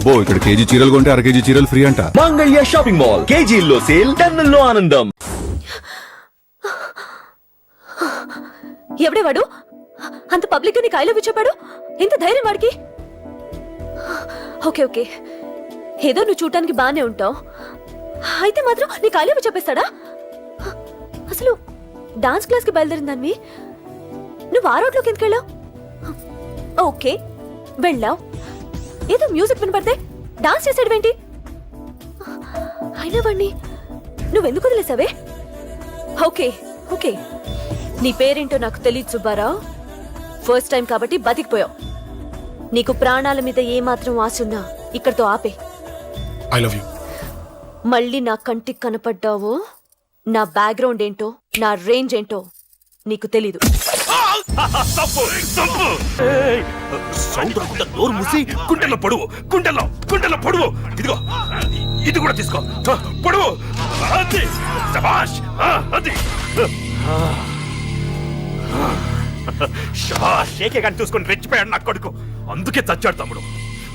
అబ్బో ఇక్కడ కేజీ చీరలు కొంటే అర కేజీ చీరలు ఫ్రీ అంట. మంగళ్య షాపింగ్ మాల్, కేజీల్లో సేల్, టన్నుల్లో ఆనందం. ఎవడే వాడు? అంత పబ్లిక్ ని కాయలో చెప్పాడు. ఎంత ధైర్యం వాడికి? ఓకే ఓకే, ఏదో నువ్వు చూడటానికి బానే ఉంటావు, అయితే మాత్రం నీ కాయలో చెప్పేస్తాడా? అసలు డాన్స్ క్లాస్ కి బయలుదేరిన దాన్ని నువ్వు ఆ రోడ్లోకి ఎందుకు వెళ్ళావు? ఓకే వెళ్ళావు, ఏదో మ్యూజిక్ వినపడితే డాన్స్ చేసాడువేంటి? అయినా వాణ్ణి నువ్వెందుకు వదిలేసావే? ఓకే ఓకే, నీ పేరేంటో నాకు తెలియదు సుబ్బారావు. ఫస్ట్ టైం కాబట్టి బతికిపోయావు. నీకు ప్రాణాల మీద ఏమాత్రం ఆశున్నా ఇక్కడితో ఆపే. I love you. మళ్ళీ నా కంటికి కనపడ్డావు, నా బ్యాక్గ్రౌండ్ ఏంటో, నా రేంజ్ ఏంటో నీకు తెలీదు. సౌండ్ రాకుండా నోరు మూసి గుండెల్లో పొడువు, గుండెల్లో పొడువు. ఇదిగో ఇది కూడా తీసుకో, పొడువు. అది శభాష్, అది శభాష్. కేకే గాని చూసుకొని రెచ్చిపోయాడు నా కొడుకు, అందుకే చచ్చాడు తమ్ముడు.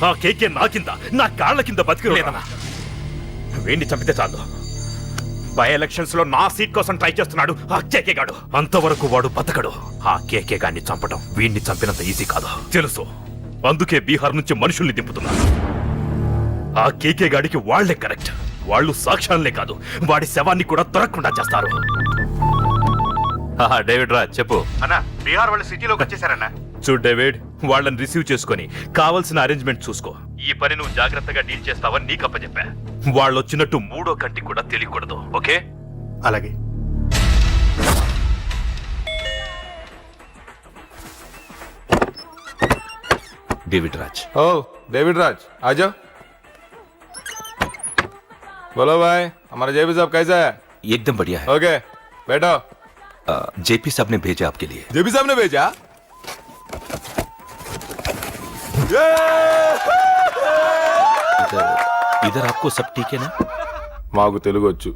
ఆ కేకే నా కింద, నా కాళ్ళ కింద బతికి లేదన్నా. వేణ్ణి చంపితే చాలు. బై ఎలక్షన్స్ లో నా సీట్ కోసం ట్రై చేస్తున్నాడు ఆ కేకే గాడు. అంతవరకు వాడు బతకడు. ఆ కేకే గాన్ని చంపడం వీణ్ణి చంపినంత ఈజీ కాదు తెలుసు. అందుకే బీహార్ నుంచి మనుషుల్ని దింపుతున్నారు. ఆ కేకే గాడికి వాళ్లే కరెక్ట్. వాళ్ళు సాక్ష్యాలనే కాదు, వాడి శవాన్ని కూడా దొరకకుండా చేస్తారు. డేవిడ్ రా చెప్పు అన్నా. బీహార్ వాళ్ళు సిటీలోకి వచ్చేసారన్నా. చూడు డేవిడ్, వాళ్ళని రిసీవ్ చేసుకుని కావాల్సిన అరేంజ్మెంట్ చూసుకో. ఈ పని నువ్వు జాగ్రత్తగా డీల్ చేస్తావని నీకు అప్పచెప్పా. వాళ్ళు వచ్చినట్టు మూడో కంటి కూడా తెలియకూడదు, ఓకే? అలాగే. डेविड राज। ओ डेविड राज आ जाओ। बोलो भाई, हमारा जेपी साहब कैसा है? एकदम बढ़िया है। ओके बैठो। जेपी साहब ने भेजा आपके लिए। जेपी साहब ने भेजा? इधर आपको सब ठीक है ना? మాకు తెలుగు వచ్చు.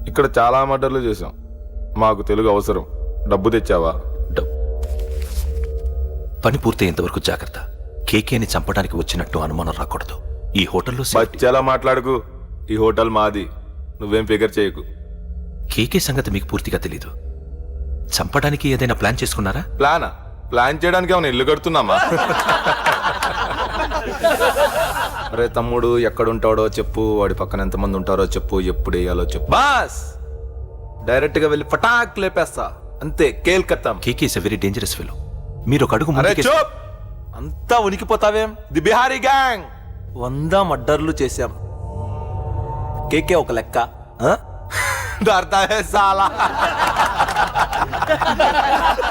ఇక్కడ చాలా మర్డర్లు చేశాం. మాకు తెలుగు అవసరం. డబ్బు తెచ్చావా? పని పూర్తయ్యేంత వరకు జాగ్రత్త. కేకేని చంపడానికి వచ్చినట్టు అనుమానం రాకూడదు. ఈ హోటల్లో బచ్చాలా మాట్లాడుకు. ఈ హోటల్ మాది, నువ్వేం ఫిగర్ చేయకు. కేకే సంగతి మీకు పూర్తిగా తెలీదు. చంపడానికి ఏదైనా ప్లాన్ చేసుకున్నారా? ప్లాన్ చేయడానికి ఏమైనా ఇల్లు కడుతున్నామా? అరే తమ్ముడు, ఎక్కడుంటాడో చెప్పు, వాడి పక్కన ఎంతమంది ఉంటారో చెప్పు, ఎప్పుడు వేయాలో చెప్పు. బాస్ డైరెక్ట్ గా వెళ్ళి ఫటాక్ లేపేస్తా, అంతే. కేల్కత్తాం. KK is a very dangerous fellow. మీరు ఒక అడుగు అరే చూప్, అంతా ఉనికిపోతావేం? ది బిహారీ గ్యాంగ్ 100 మర్డర్లు చేశాం. కేకే ఒక లెక్క. డర్తా హై సాలా.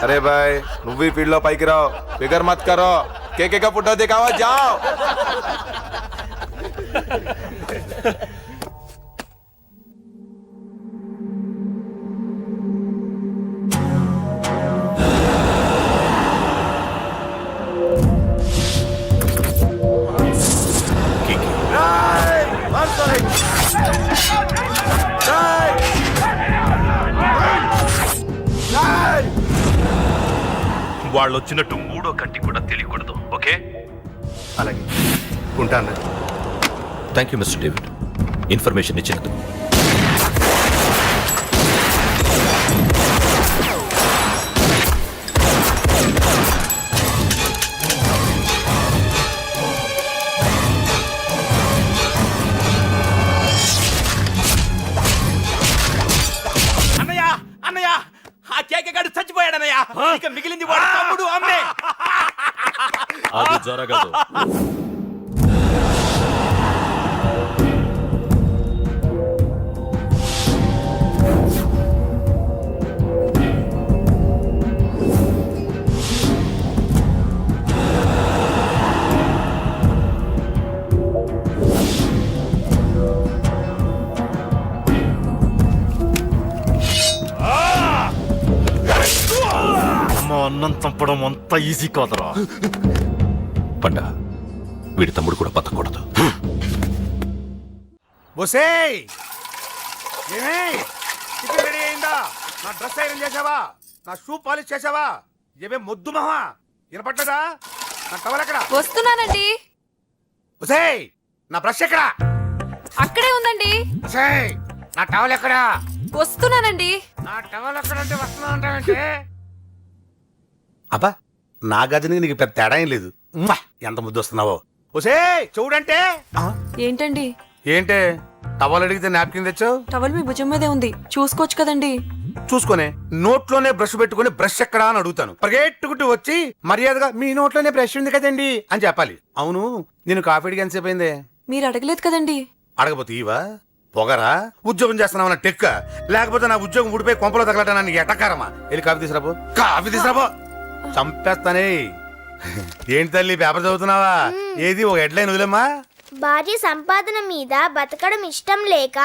అరే బాయ్, నువ్వు ఈ ఫీల్డ్ లో పైకి రావు. ఫిగర్ మత్ కరో. కేకే కా ఫోటో దిखावा जाओ. వాళ్ళు వచ్చినట్టు మూడో కంటి కూడా తెలియకూడదు, ఓకే? అలాగే ఉంటాను. Thank you mister David, information ఇచ్చినందుకు. అన్నయ్య, ఆ కేక గాడు చచ్చిపోయాడన్నయ్య. ఇక మిగిలింది వాడు తమ్ముడు, అమ్మే. అది జరగదు. అన్నం చంపడం అంత ఈజీ కాదురా. పండ, వీడి తమ్ముడు కూడా బతకూడదు. బొసేయ్, ఏమే చికెన్ రెడీ అయిందా? నా డ్రెస్ ఐరన్ చేసావా? నా షూ పాలిష్ చేసావా? ఏమే మొద్దు మహా వినపట్లేదా? నా టవల్ ఎక్కడ? వస్తున్నానండి. ఒసేయ్ నా బ్రష్ ఎక్కడా? అక్కడే ఉందండి. ఒసేయ్ నా టవల్ ఎక్కడా? వస్తున్నానండి. నా టవల్ ఎక్కడంటే వస్తున్నా అంటావంటే? అబ్బా నా గదిని నీకు పెద్ద తేడా ఏం లేదు. ఉమ్మా, ఎంత ముద్దు వస్తున్నావో. ఒసేయ్ చూడంటే. ఏంటండి? ఏంటే టవల్ అడిగితే నాప్కిన్ తెచ్చావు? టవల్ మీ భుజం మీదే ఉంది, చూసుకోవచ్చు కదండి. చూసుకొని నోట్లోనే బ్రష్ పెట్టుకుని బ్రష్ ఎక్కడా అని అడుగుతాను. పరిగెట్టుకుంటూ వచ్చి మర్యాదగా మీ నోట్లోనే బ్రష్ ఉంది కదండి అని చెప్పాలి. అవును నేను కాఫీ అడిగి ఎంతసేపు అయిందే? మీరు అడగలేదు కదండి. అడగపోతే ఇవా పొగరా? ఉద్యోగం చేస్తున్నావు టెక్క, లేకపోతే నా ఉద్యోగం ఊడిపోయి కొంపలో తగలటా నీకు ఎటకారమా? వెళ్ళి కాఫీ తీసుకురాబో. కాఫీ తీసుకురాబో. చంపేస్తానే. ఏంటి తల్లి పేపర్ చదువుతున్నావా? ఏది ఒక హెడ్లైన్ వదిలేమ్మా. భార్య సంపాదన మీద బతకడం ఇష్టం లేక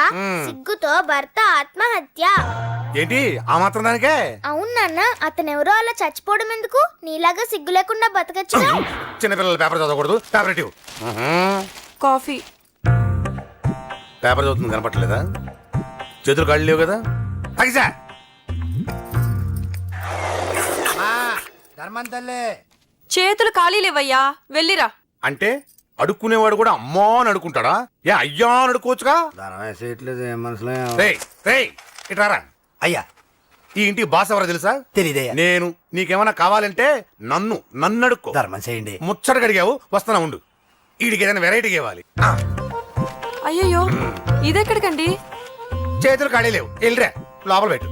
సిగ్గుతో భర్త ఆత్మహత్య. ఏంటి ఆ మాత్రం దానికే? అవును నాన్న, అతనెవరో అలా చచ్చిపోవడం ఎందుకు? నీలాగా సిగ్గు లేకుండా బతకచ్చు. చిన్నపిల్లలు పేపర్ చదవకూడదు. పేపర్ ఇవ్వు. కాఫీ. పేపర్ చదువుతుంది కనపట్లేదా? చేతులు కాళ్ళు లేవు కదా? అగిసా చేతులు ఖాళీ లేవయ్యా, వెళ్ళిరా. అంటే అడుక్కునేవాడు కూడా అమ్మా అని అడుక్కుంటాడా? ఏ అయ్యా అని అడుక్కోవచ్చుగా? రేయ్, రేయ్, ఇట్రారా. అయ్యా ఈ ఇంటికి బాస్ ఎవరో తెలుసా? తెలీదయ్యా. నేను. నీకేమైనా కావాలంటే నన్ను అడుక్కో. ధర్మం చేయండి. ముచ్చట అడిగావు, వస్తానా ఉండు. వీడికి ఏదైనా వెరైటీగా ఇవ్వాలి. అయ్యయ్యో, ఇదెక్కడికండి? చేతులు ఖాళీ లేవు, వెళ్ళిరా లోపల పెట్టు.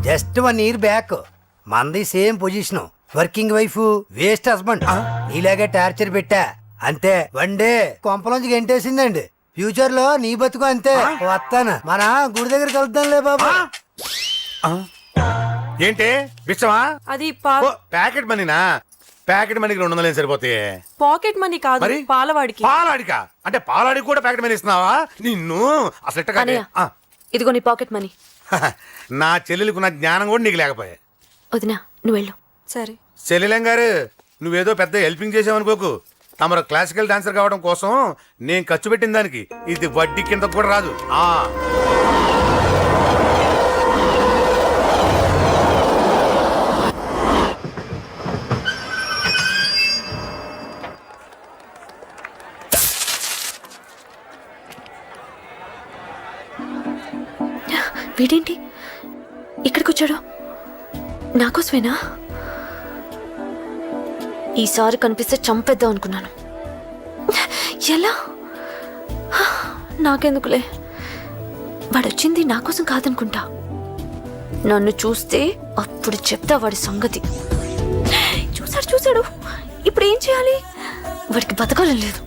జస్ట్ 1 year బ్యాక్ మంది same position. Working wife, waste husband. నీలాగే టార్చర్ పెట్టా అంతే. 1 day కొంపలోంచి గంటేసిందండి. ఫ్యూచర్ లో నీ బతుకు అంతే. వస్తాను, మన గుడి దగ్గర కలుద్దాంలే బాబా. ఏంటి విషమా? అది ప్యాకెట్ మనీనా? ప్యాకెట్ మనీకి 200 సరిపోతాయి. పాకెట్ మనీ కాదు, మరి? పాలవాడికి. పాలాడికా? అంటే పాలాడికి కూడా ప్యాకెట్ మనీ ఇస్తున్నావా? నిన్ను అసలు ఎట్ట కాదే. అన్నయ్య, ఇదిగో నీ పాకెట్ మనీ. నా చెల్లెలకు నా జ్ఞానం కూడా నీకు లేకపోయా. వదినా నువ్వు వెళ్ళు. సరే. చెల్లెలం గారు నువ్వేదో పెద్ద హెల్పింగ్ చేసావనుకోకు. తమరు క్లాసికల్ డాన్సర్ కావడం కోసం నేను ఖర్చు పెట్టిన దానికి ఇది వడ్డీ కింద కూడా రాదు. వీడేంటి ఇక్కడికి వచ్చాడు? నాకోసమేనా? ఈసారి కనిపిస్తే చంపేద్దాం అనుకున్నాను. ఎలా? నాకెందుకులే, వాడొచ్చింది నా కోసం కాదనుకుంటా. నన్ను చూస్తే అప్పుడు చెప్తా వాడి సంగతి. చూశాడు. ఇప్పుడు ఏం చేయాలి? వాడికి బతకాలని లేదు.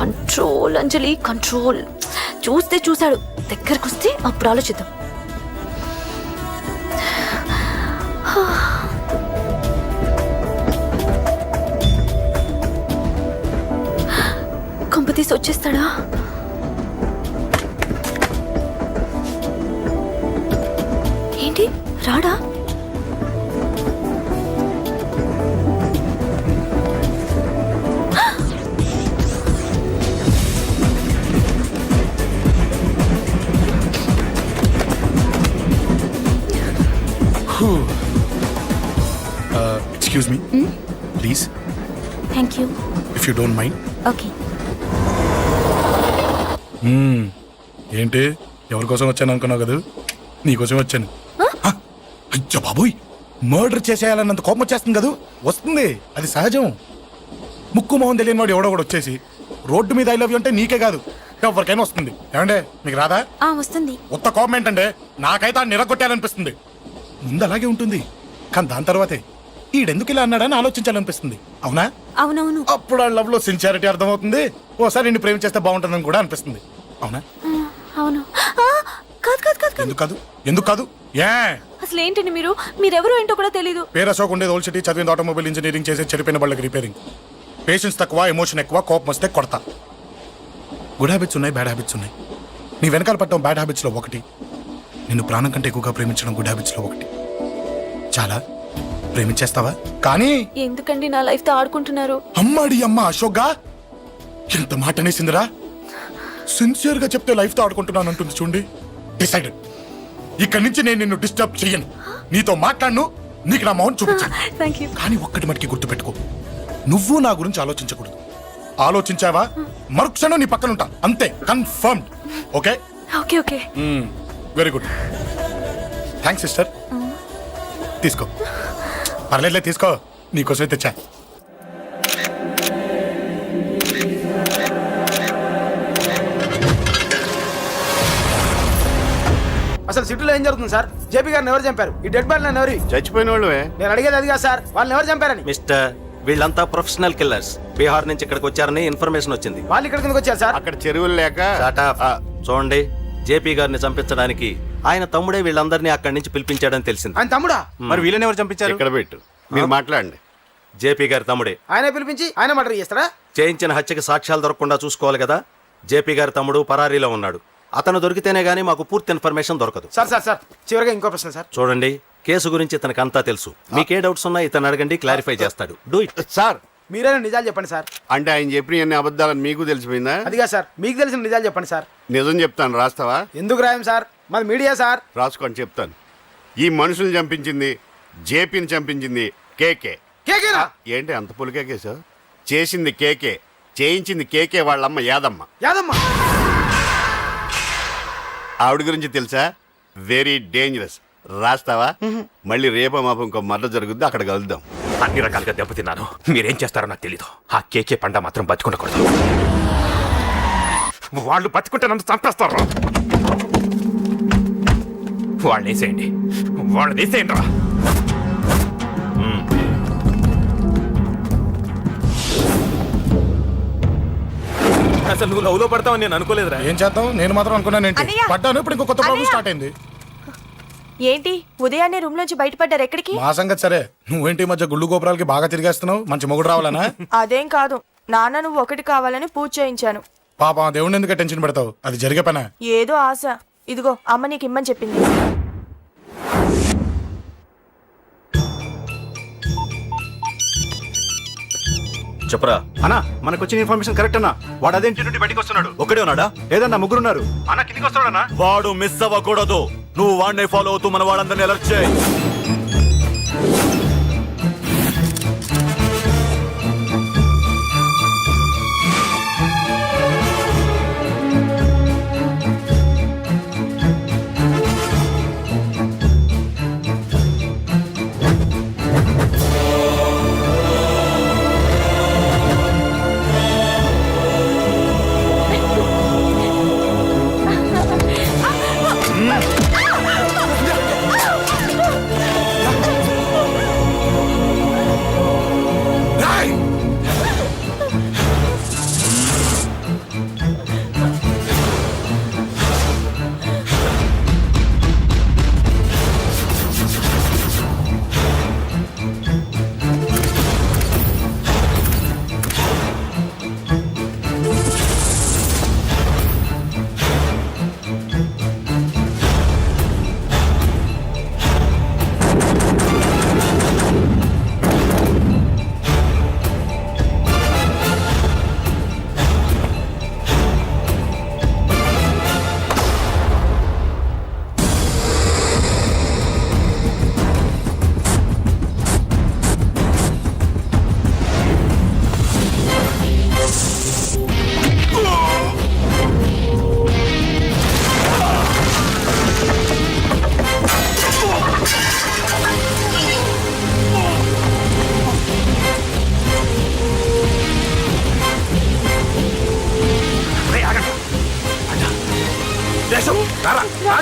కంట్రోల్ అంజలి, కంట్రోల్. చూశాడు, దగ్గరకు వస్తే అప్పుడు ఆలోచిద్దాం. కొంపతీసి వచ్చేస్తాడా? ఏంటి రాడా? Excuse me please, thank you. If you don't mind. Okay. ఏంటి ఎవరి కోసం వచ్చాను అనుకున్నావు కదా? నీకోసం వచ్చాను. అయ్యో బాబోయ్, మర్డర్ చేసేయాలన్నంత కోపం వచ్చేస్తుంది కదా? వస్తుంది, అది సహజం. ముక్కు మొహం తెలియని వాడు ఎవడో కూడా వచ్చేసి రోడ్డు మీద ఐ లవ్ యూ అంటే నీకే కాదు ఎవరికైనా వస్తుంది. ఏమంటే మీకు రాదా? వస్తుంది. ఉత్త కోపం ఏంటంటే నాకైతే ఆ నిరగొట్టాలనిపిస్తుంది. ముందు అలాగే ఉంటుంది, కానీ దాని తర్వాతే ఈడెందుకు ఇలా అన్నాడని ఆలోచించాలనిపిస్తుంది. అవునా? అవునవును. అప్పుడు ఆ లవ్ లో సిన్సియారిటీ అర్థమవుతుంది. ఓసారి నిన్ను ప్రేమించేస్తే బాగుంటుందని కూడా అనిపిస్తుంది. అవునా? అవును. కాదు. ఎందుకు కాదు? ఏ అసలు ఏంటండి మీరెవరు ఏంటో కూడా తెలీదు. పేరు అశోక్, ఉండేది ఓల్డ్ సిటీ, చదివింది ఆటోమొబైల్ ఇంజనీరింగ్, చేసే చెడిపోయిన వాళ్ళకి రిపేరింగ్. పేషెన్స్ తక్కువ, ఎమోషన్ ఎక్కువ, కోపం వస్తే కొడతా. గుడ్ హ్యాబిట్స్ ఉన్నాయి, బ్యాడ్ హ్యాబిట్స్ ఉన్నాయి. నీ వెనకాల పట్టడం బ్యాడ్ హ్యాబిట్స్ లో ఒకటి, నిన్ను ప్రాణం కంటే ఎక్కువగా ప్రేమించడం గుడ్ హ్యాబిట్స్ లో ఒకటి. చాలా ప్రేమించేస్తావా? కానీ ఎందుకండి నా లైఫ్ తో ఆడుకుంటున్నారు? అమ్మాడి అమ్మ అశోక్గా ఎంత మాట అనేసిందిరా. సిన్సియర్ గా చెప్తే లైఫ్ తో ఆడుకుంటున్నాను అంటుంది చూడండి. డిసైడెడ్, ఇక్కడి నుంచి నేను నిన్ను డిస్టర్బ్ చెయ్యను. నీతో మాట్లాడను, నీకు నా మౌన్ చూపించాను. Thank you. కానీ ఒక్కటి మటుకి గుర్తుపెట్టుకో, నువ్వు నా గురించి ఆలోచించకూడదు. ఆలోచించావా మరుక్షణం నీ పక్కన ఉంటా అంతే confirmed okay okay okay very good thanks sister తీసుకో పర్లేదులే తీసుకో నీకోసమే తెచ్చా అసలు సిటీలో ఏం జరుగుతుంది సార్? జేపీ గారిని ఎవరు చంపారు? ఈ డెడ్ బాడీ ఎవరు? చచ్చిపోయిన వాళ్ళే. నేను అడిగేది అది కాదు సార్, వాళ్ళని ఎవరు చంపారని. మిస్టర్ వీళ్ళంతా ప్రొఫెషనల్ కిల్లర్స్. బీహార్ నుంచి ఇక్కడికి వచ్చారని ఇన్ఫర్మేషన్ వచ్చింది. వాళ్ళు ఇక్కడ కిందకి వచ్చారు సార్. అక్కడ చెరువులు లేక Shut up. చూడండి, జేపీ గారిని చంపించడానికి ఆయన తమ్ముడే వీళ్ళందరినీ అక్కడి నుంచి పిలిపించాడని తెలిసింది. ఆయన తమ్ముడా? మరి వీళ్ళని ఎవరు చంపించారు? ఇక్కడ పెట్టు, మీరు మాట్లాడండి. జేపీ గారి తమ్ముడే. ఆయన పిలిపించి ఆయన మర్డర్ చేస్తారా? చేయించిన హత్యకి సాక్ష్యాలు దొరకకుండా చూసుకోవాలి కదా. జేపీ గారి తమ్ముడు పరారీలో ఉన్నాడు. అతను దొరికితేనే గానీ మాకు పూర్తి ఇన్ఫర్మేషన్ దొరకదు. సార్ సార్ సార్ చివరిగా ఇంకో ప్రశ్న సార్. చూడండి, కేసు గురించి ఇతనికి అంతా తెలుసు. మీకే డౌట్స్ ఉన్నా ఇతను అడగండి, క్లారిఫై చేస్తాడు. Do it. సార్ మీరైనా నిజాలు చెప్పండి సార్. అంటే ఆయన చెప్పిన అన్ని అబద్ధాలని మీకు తెలిసిపోయిందా? అదిగా సార్, మీకు తెలిసిన నిజాలు చెప్పండి సార్. నిజం చెప్తాను, రాస్తావా? ఎందుకు రాయం సార్, మాది మీడియా సార్. రాసుకోండి, చెప్తాను. ఈ మనుషుల్ని చంపించింది, జేపీని చంపించింది కేకే. కేకేనా? ఏంటి అంత పులికేకే సార్? చేసింది కేకే, చేయించింది కేకే వాళ్ళమ్మ యాదమ్మ. యాదమ్మ? ఆవిడ గురించి తెలుసా? Very dangerous. రాస్తావా? మళ్ళీ రేపో మాపం ఇంకో మర్ర జరుగుద్ది, అక్కడ కలుద్దాం. అన్ని రకాలుగా దెబ్బతిన్నాను. మీరేం చేస్తారో నాకు తెలీదు. ఆ కేకే పండ మాత్రం బతుకుండకూడదు. వాళ్ళు బతుకుంటే నన్ను చంపేస్తారు. వాళ్ళని వేసేయండి, వాళ్ళని వేసేయండి రా. అసలు నువ్వు లవ్ లో పడతావని నేను అనుకోలేదురా. ఏం చేద్దాం, నేను మాత్రం అనుకున్నాను ఏంటి అన్నయ్య! పడ్డాను. ఇప్పుడు ఇంకో కొత్త ప్రాబ్లం స్టార్ట్ అయింది. ఏంటి ఉదయాన్నే రూమ్ నుంచి బయటపడ్డారు? ఎక్కడికి? మా సంగతి సరే, నువ్వేంటి ఈ మధ్య గుళ్ళు గోపురాలకి బాగా తిరిగేస్తున్నావు? మంచి మొగుడు రావాలనా? అదేం కాదు, నాన్న నువ్వు ఒకటి కావాలని పూజ చేయించాను. పాప దేవుడిని ఎందుకు టెన్షన్ పెడతావు? అది జరిగే పనా? ఏదో ఆశ. ఇదిగో అమ్మ నీకు ఇమ్మని చెప్పింది. చెప్పరా అన్నా, మనకు వచ్చిన ఇన్ఫర్మేషన్ కరెక్ట్ అన్నా. వాడు అదేంటి నుండి బయటికి వస్తున్నాడు. ఒకడే ఉన్నాడా? లేదన్నా, ముగ్గురున్నారు. అన్న కిందికి వస్తాడన్నా. వాడు మిస్ అవ్వకూడదు. నువ్వు వాడిని ఫాలో అవుతూ మన వాళ్ళందరినీ అలర్ట్ చేయి.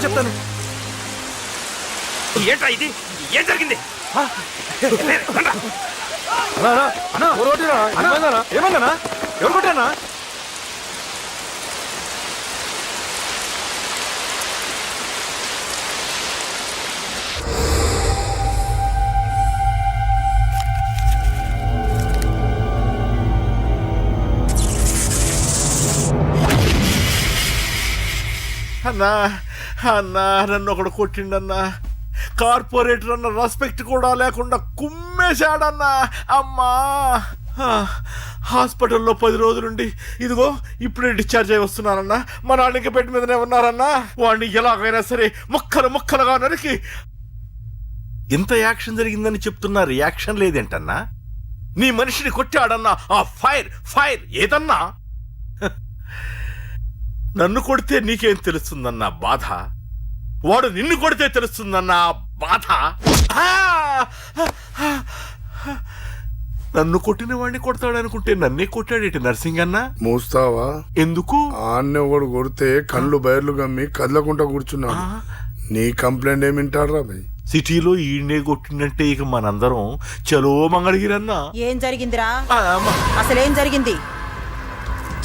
చెప్తాను. ఏంట్రా ఇది? ఏం జరిగింది? ఏమన్నా ఎవరు కొట్టానా? అన్నా అన్నా, నన్ను ఒకడు కొట్టిండన్నా. కార్పొరేటర్ అన్న రెస్పెక్ట్ కూడా లేకుండా కుమ్మేశాడన్నా. అమ్మా, హాస్పిటల్లో 10 రోజులుండి ఇదిగో ఇప్పుడే డిశ్చార్జ్ అయి వస్తున్నానన్నా. మా నాన్నకి బెడ్ మీదనే ఉన్నారన్నా. వాడిని ఎలాగైనా సరే ముక్కలు ముక్కలుగా నరికి. ఇంత యాక్షన్ జరిగిందని చెప్తున్నా, రియాక్షన్ లేదేంటన్నా? నీ మనిషిని కొట్టాడన్నా ఆ ఫైర్ ఫైర్ ఏదన్నా నన్ను కొడితే నీకేం తెలుస్తుందన్న బాధ, వాడు నిన్ను కొడితే తెలుస్తుందన్న బాధ. ఆ! నన్ను కొట్టిన వాడిని కొడతాడనుకుంటే నన్నే కొట్టాడేటి నర్సింగన్న. మూస్తావా? ఎందుకు? ఆన్నే ఒకడు కొడితే కళ్ళు బయర్లు గమ్మి కదలకుండా కూర్చున్నాడు. నీ కంప్లైంట్ ఏమి వింటాడు రా భయ్? సిటీలో ఈయనే కొట్టిందంటే ఇక మనందరం చలో మంగళగిరన్నా. ఏం జరిగిందిరా? అసలేం జరిగింది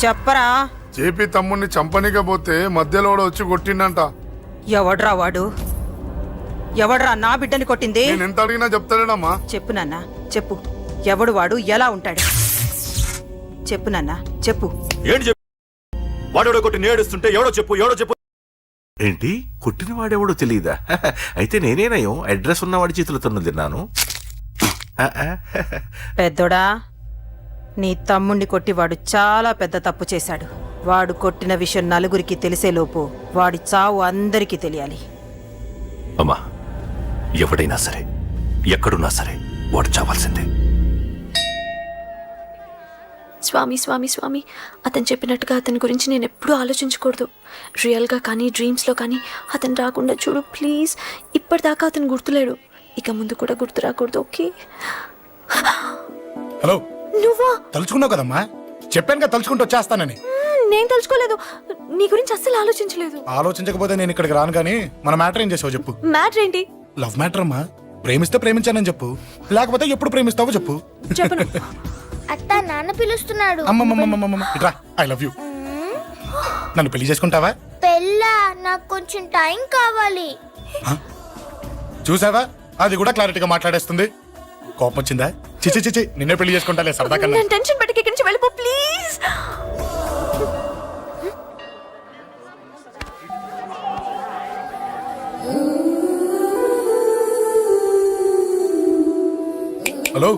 చెప్పరా? జేపీ తమ్ముడిని చంపనీకపోతే మధ్యలో వాడు వచ్చి కొట్టిండంట. ఎవడ్రా వాడు? ఎవడ్రా నా బిడ్డని కొట్టింది? నేను ఎంత అడిగినా చెప్తాడేనమ్మా. చెప్పు నాన్న చెప్పు. ఎవడు వాడు? ఎలా ఉంటాడు? చెప్పు నాన్న చెప్పు. ఏంటి చెప్పు? వాడెవడో కొట్టి నేడుస్తుంటే ఎవడో చెప్పు. ఏంటి కొట్టిన వాడెవడో తెలియదా? అయితే నేనేనయం అడ్రస్ ఉన్నవాడి చేతులు తన్ను తిన్నాను. పెద్దోడా, నీ తమ్ముణ్ణి కొట్టి వాడు చాలా పెద్ద తప్పు చేశాడు. వాడు కొట్టిన విషయం నలుగురికి తెలిసేలోపు వాడి చావు అందరికీ తెలియాలి. అమ్మా, ఎవడైనా సరే ఎక్కడున్నా సరే వాడు చావాల్సిందే. స్వామి స్వామి స్వామి, అతను చెప్పినట్టుగా అతని గురించి నేను ఎప్పుడూ ఆలోచించకూడదు. రియల్గా కానీ డ్రీమ్స్లో కానీ అతను రాకుండా చూడు ప్లీజ్. ఇప్పటిదాకా అతను గుర్తులేడు, ఇక ముందు కూడా గుర్తు రాకూడదు. ఓకే? హలో, నువ్వా? తలుచుకున్నావు కదమ్మా, చెప్పాను కదా తలుచుకుంటూ వచ్చేస్తానని. నేను తలుచుకోలేదు, నీ గురించి అస్సలు ఆలోచించలేదు. ఆలోచించకపోతే నేను ఇక్కడికి రాను. కానీ మన మ్యాటర్ ఏం చేసావు చెప్పు. మ్యాటర్ ఏంటి? లవ్ మ్యాటర్ అమ్మా. ప్రేమిస్తే ప్రేమించానని చెప్పు, లేకపోతే ఎప్పుడు ప్రేమిస్తావో చెప్పు. చెప్పను. అత్త నాన్న పిలుస్తున్నాడు. అమ్మమ్మమ్మమ్మమ్మ ఇట్రా, ఐ లవ్ యూ. నన్ను పెళ్లి చేసుకుంటావా? పెళ్ళా? నాకు కొంచెం టైం కావాలి. చూసావా, అది కూడా క్లారిటీగా మాట్లాడేస్తుంది. కోపం వచ్చిందా? చిచి చిచి, నిన్నే పెళ్లి చేసుకుంటాలే సరదా కన్నా. నేను టెన్షన్ పెట్టి ఇక్కడి నుంచి వెళ్ళిపో ప్లీజ్. హలో,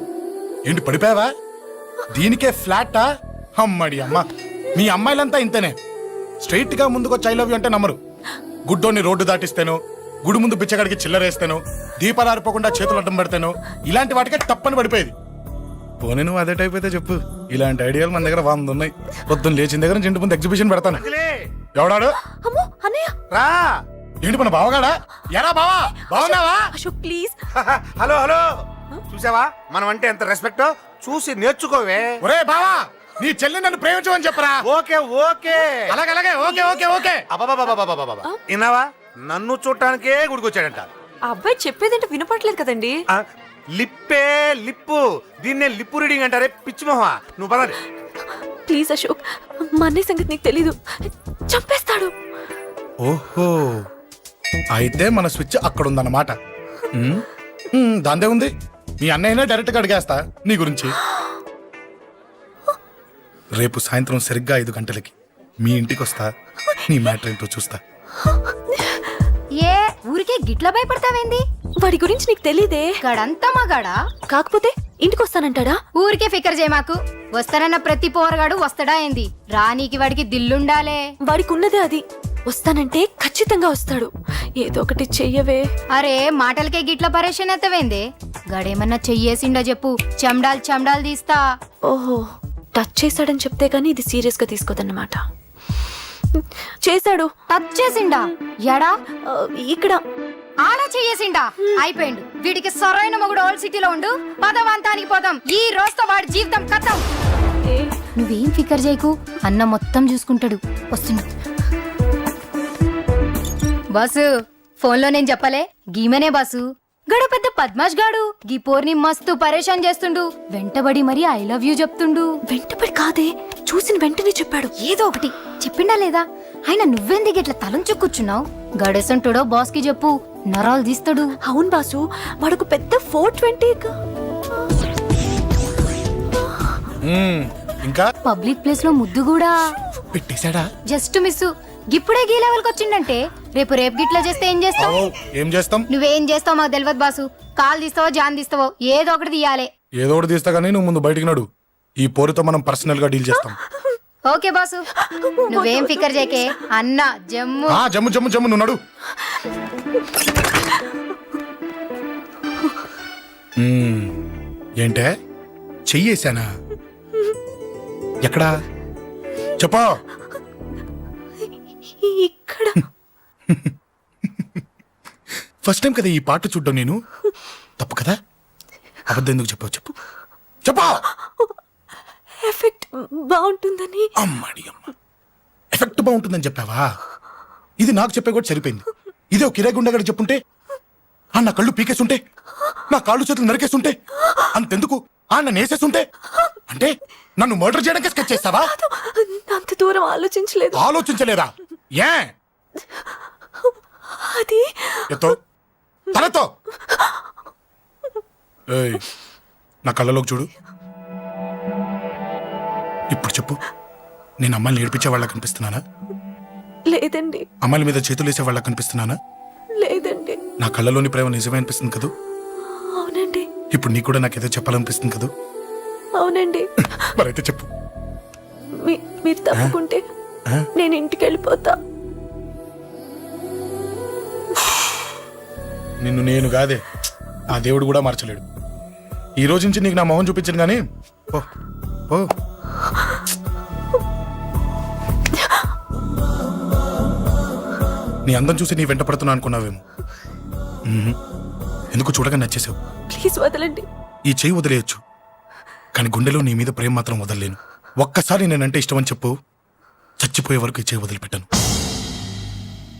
ఏంటి పడిపోయావా? దీనికే ఫ్లాటా? అమ్మడి అమ్మ, మీ అమ్మాయిలంతా ఇంతనే. స్ట్రైట్ గా ముందుకొచ్చి ఐ లవ్ యూ అంటే నమ్మరు. గుడ్డోని రోడ్డు దాటిస్తాను, గుడి ముందు బిచ్చగాడికి చిల్లరేస్తాను, దీపాలు ఆరిపోకుండా చేతులు అడ్డం పెడతాను, ఇలాంటి వాటికే తప్పని పడిపోయేది. పోనీ నువ్వు అదే టైప్ అయితే చెప్పు. ఇలాంటి ఐడియాలు మన దగ్గర 100 ఉన్నాయి. పొద్దున్న లేచిన దగ్గర ఇంటి ముందు ఎగ్జిబిషన్ పెడతాను. ఎవడాడు? అమ్మో అన్నయ్య. రా. ఏంటి మన బావగాడా? ఎరా బావా, బావున్నావా? అశోక్ ప్లీజ్. హలో హలో, చూసావా మనం అంటే ఎంత రెస్పెక్ట్? చూసి నేర్చుకోవే. ఒరే బావా, నీ చెల్లి నన్ను ప్రేమించమని చెప్పరా. ఓకే ఓకే, అలాగే ఓకే ఓకే ఓకే. అబాబాబాబాబాబాబా, విన్నావా? నన్ను చూడటానికే గుడికొచ్చాడంట. ఆ అబ్బాయి చెప్పేదంటే వినపట్లేదు కదండి. లిప్పే లిప్పు, దీన్నే లిప్పు రీడింగ్ అంటారే పిచ్చి మొహ. నువ్వు పదండి ప్లీజ్ అశోక్, మా అన్నయ్య సంగతి నీకు తెలీదు, చంపేస్తాడు. ఓహో, అయితే మన స్విచ్ అక్కడ ఉందన్నమాట. దాందే ఉంది, మీ అన్నయ్యనే డైరెక్ట్ గా అడిగేస్తా నీ గురించి. రేపు సాయంత్రం సరిగ్గా 5 గంటలకి మీ ఇంటికి వస్తా, నీ మ్యాటర్ ఏంటో చూస్తా. ఏ ఊరికే గిట్ల భయపడతావేంది? వాడి గురించి నీకు తెలీదే. గడంతా మగాడా? కాకపోతే ఇంటికి వస్తానంటాడా? ఊరికే ఫికర్ చేయమాకు. వస్తానన్న ప్రతి పోరగాడు వస్తాడా ఏంది? రానీకి వాడికి దిల్లుండాలే. వాడికి ఉన్నదే అది. వస్తానంటే ఖచ్చితంగా వస్తాడు. ఏదో ఒకటి చెయ్యవే. అరే మాటలకే గిట్ల పరేషన్ అవుతావేంది? గడేమన్నా చెయ్యేసిండా చెప్పు, చెమ్డాల్ తీస్తా. ఓహో, టచ్ చేశాడని చెప్తే గానీ ఇది సీరియస్ గా తీసుకోదన్నమాట. చేశాడు. టచ్ చేసిండా? ఎడా? ఇక్కడ. ఆడా చెయ్యేసిండా? అయిపోయిండు. వీడికి సరైన మొగుడు ఓల్డ్ సిటీలో ఉండు. పదవంతానికి పోదాం. ఈ రోజుతో వాడి జీవితం కథం. నువ్వేం ఫికర్ చేయకు, అన్న మొత్తం చూసుకుంటాడు. వస్తున్నా బాసు. ఫోన్లో నేను చెప్పలే, గీమనే బాసు. గడు పెద్ద పద్మాష్ గాడు గీ పోర్ని మస్తు పరేషాన్ చేస్తుండు. వెంటబడి మరి ఐ లవ్ యూ చెప్తుండు. వెంటబడి కాదే, చూసిన వెంటనే చెప్పాడు. ఏదో ఒకటి చెప్పిండా లేదా? ఆయన నువ్వెందుకు ఇట్లా తలంచు కూర్చున్నావు? గడేసంటుడో బాస్ కి చెప్పు, నరాలు తీస్తాడు. అవును బాసు, వాడుకు పెద్ద 420. ఇంకా పబ్లిక్ ప్లేస్ లో ముద్దు కూడా పెట్టేశాడా? Just miss. ఇప్పుడే గీ లెవెల్ కి వచ్చిండంటే రేపు గిట్లా చేస్తే ఏం చేస్తావు? ఏం చేస్తాం? నువ్వేం చేస్తావు మాకు తెలియదు బాసు. కాల్ తీస్తావో జాన్ తీస్తావో ఏదో ఒకటి తీయాలి. ఏదో ఒకటి తీస్తా గానీ నువ్వు ముందు బయటికి నడు. ఈ పోరుతో మనం పర్సనల్ గా డీల్ చేస్తాం. ఓకే బాసు, నువ్వేం ఫికర్ చేకే. అన్న జమ్ము. జమ్ము జమ్ము జమ్ము, నువ్వు నడు. ఏంటే చెయ్యేశానా? ఎక్కడా? చెప్పా. ఇక్కడ ఫస్ట్ టైం కదా ఈ పాట చూడ్డం నేను. తప్పు కదా? అబద్ధం ఎందుకు చెప్పావు? చెప్పు చెప్పా. ఎఫెక్ట్ బాగుంటుందని. అమ్మాడి అమ్మ, ఎఫెక్ట్ బాగుంటుందని చెప్పావా? ఇది నాకు చెప్పే కూడా సరిపోయింది. ఇదే ఒక కిరాయి గుండెగాడు చెప్పుంటే, నా కళ్ళు పీకేస్తుంటే, నా కాళ్ళు చేతులు నరికేస్తుంటే, అంతెందుకు నన్ను వేసేస్తుంటే, అంటే నన్ను మర్డర్ చేయడానికి స్కెచ్ చేస్తావా? అంత దూరం ఆలోచించలేదు. ఆలోచించలేదా? ఏ అది ఎత్తో తలతో. ఏయ్, నా కళ్ళలోకి చూడు. ఇప్పుడు చెప్పు, నేను అమ్మాయిని ఏడిపించే వాళ్ళకి కనిపిస్తున్నానా? లేదండి. అమ్మాయిల మీద చేతులు వేసే వాళ్ళకి కనిపిస్తున్నానా? లేదండి. నా కళ్ళలోని ప్రేమ నిజమే అనిపిస్తుంది కదూ? అవునండి. ఇప్పుడు నీకు కూడా నాకేదో చెప్పాలనిపిస్తుంది కదూ? అవునండి. మరైతే చెప్పు. మీరు తప్పుకుంటే నేను ఇంటికి వెళ్ళిపోతా. నిన్ను నేను కాదే, ఆ దేవుడు కూడా మార్చలేడు. ఈ రోజు నుంచి నీకు నా మొహం చూపించను కానీ ఓ ఓ. నీ అందం చూసి నీ వెంట పడుతున్నా అనుకున్నావేమో. ఎందుకు చూడగా నచ్చేసావు. ప్లీజ్ వదలండి. ఈ చెయ్యి వదిలేయచ్చు, కానీ గుండెలో నీ మీద ప్రేమ మాత్రం వదలలేను. ఒక్కసారి నేనంటే ఇష్టమని చెప్పు, చచ్చిపోయే వరకు ఈ చెయ్యి వదిలిపెట్టాను.